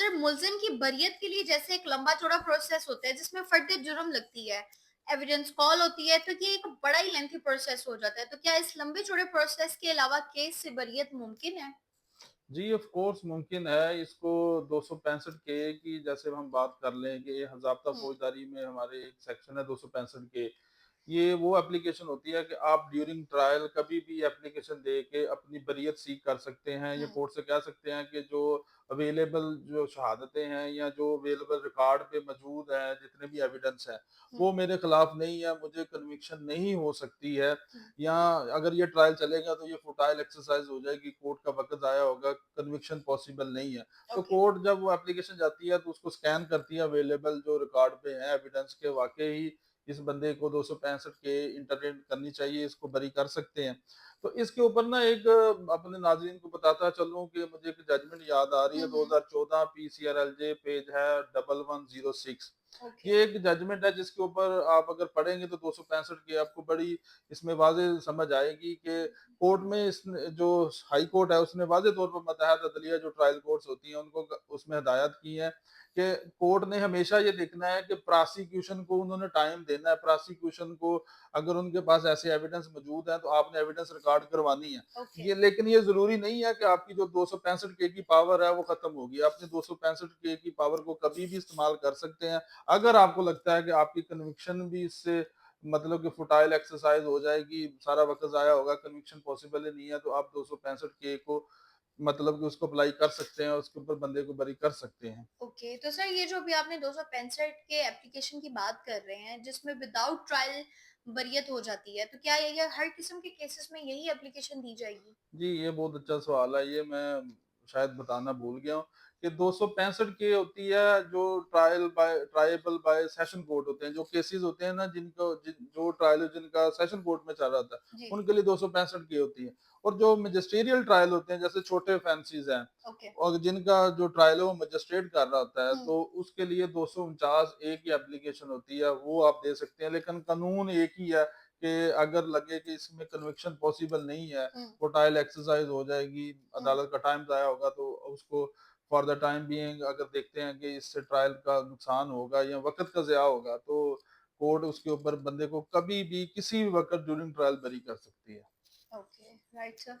Sir मुल्जिम की बरियत के लिए जैसे एक लंबा चौड़ा प्रोसेस होता है जिसमें फर्द जुर्म लगती है, एविडेंस कॉल होती है, तो ये एक बड़ा ही लेंथी प्रोसेस हो जाता है। तो क्या इस लंबे चौड़े प्रोसेस के अलावा केस से बरियत मुमकिन है? जी, ऑफ़ कोर्स मुमकिन है। इसको 265 के की जैसे हम बात कर लें कि ज़ाब्ता हुँ, फ़ौजदारी में हमारे एक सेक्शन है 265 के। ये वो एप्लीकेशन होती है कि आप ड्यूरिंग ट्रायल कभी भी एप्लीकेशन दे के अपनी बरियत सीक कर सकते हैं या हुँ, कोर्ट से कह सकते हैं कि जो अवेलेबल जो शहादतें हैं या जो अवेलेबल रिकॉर्ड पे मौजूद हैं, जितने भी एविडेंस हैं, हुँ, वो मेरे खिलाफ नहीं है, मुझे कन्विक्शन नहीं हो सकती है। हुँ, या अगर ये ट्रायल चलेगा तो ये फुटाइल एक्सरसाइज हो जाएगी, कोर्ट का वक़्त ज़ाया होगा, कन्विक्शन पॉसिबल नहीं है। तो ओके, कोर्ट जब वो एप्लीकेशन जाती है तो उसको स्कैन करती है अवेलेबल जो रिकॉर्ड पे है एविडेंस के वाक़ई इस बंदे को 265 के इंटरनेट करनी चाहिए, इसको बरी कर सकते हैं। तो इसके ऊपर ना एक अपने नाज़रीन को बताता चलूँ कि मुझे एक जजमेंट याद आ रही हुँ, है हुँ, 2014 पीसीआरएलजे पेज है 1106। ओके, ये एक जजमेंट है जिसके ऊपर आप अगर पढ़ेंगे तो 265 की आपको बड़ी इसमें वाज़ेह समझ आएगी कि कोर्ट में इसने जो हाई कोर्ट है उसने वाज़ेह तौर पर मातहत अदलिया जो ट्रायल कोर्ट्स होती हैं उनको उसमें हिदायत की है कि कोर्ट ने हमेशा ये देखना है कि प्रोसिक्यूशन को उन्होंने टाइम देना है। प्रोसिक्यूशन को अगर उनके पास ऐसे एविडेंस मौजूद हैं तो आपने एविडेंस रिकॉर्ड करवानी है। ओके, ये लेकिन ये ज़रूरी नहीं है कि आपकी जो 265 के की पावर है वो ख़त्म होगी। अपनी 265 के की पावर को कभी भी इस्तेमाल कर सकते हैं। अगर आपको लगता है कि आपकी कन्विक्शन भी इससे मतलब कि फुटाइल एक्सरसाइज हो जाएगी, सारा वक़्त ज़ाया होगा, कन्विक्शन पॉसिबल ही नहीं है, तो आप 265 के को मतलब कि उसको अप्लाई कर सकते हैं, उसके ऊपर बंदे को बरी कर सकते हैं। ओके। तो सर ये जो अभी आपने 265 के एप्लीकेशन की बात कर रहे हैं जिसमें विदाउट ट्रायल बरियत हो जाती है, तो क्या ये हर किस्म के केसेस में यही एप्लीकेशन दी जाएगी? जी, ये बहुत अच्छा सवाल है। ये मैं शायद बताना भूल गया हूँ कि 265 के होती है जो ट्रायबल बाय सेशन कोर्ट होते हैं, जो केसेज़ होते हैं ना जो ट्रायल जिनका सेशन कोर्ट में चल रहा था, जी, उनके लिए 265 की होती है। और जो मैजिस्ट्रियल ट्रायल होते हैं, जैसे छोटे ऑफेंसेस हैं ओके। और जिनका जो ट्रायल है वो मजिस्ट्रेट कर रहा होता है, हुँ, तो उसके लिए 249 ए की एप्लीकेशन होती है, वो आप दे सकते हैं। लेकिन कानून एक ही है कि अगर लगे कि इसमें कन्विक्शन पॉसिबल नहीं है, हुँ, फुटाइल एक्सरसाइज हो जाएगी, हुँ, अदालत का टाइम ज़ाया होगा, तो उसको फॉर द टाइम बीइंग अगर देखते हैं कि इससे ट्रायल का नुकसान होगा या वक़्त का ज़िया होगा, तो कोर्ट उसके ऊपर बंदे को कभी भी किसी भी वक़्त ड्यूरिंग ट्रायल बरी कर सकती है। Okay, right sir.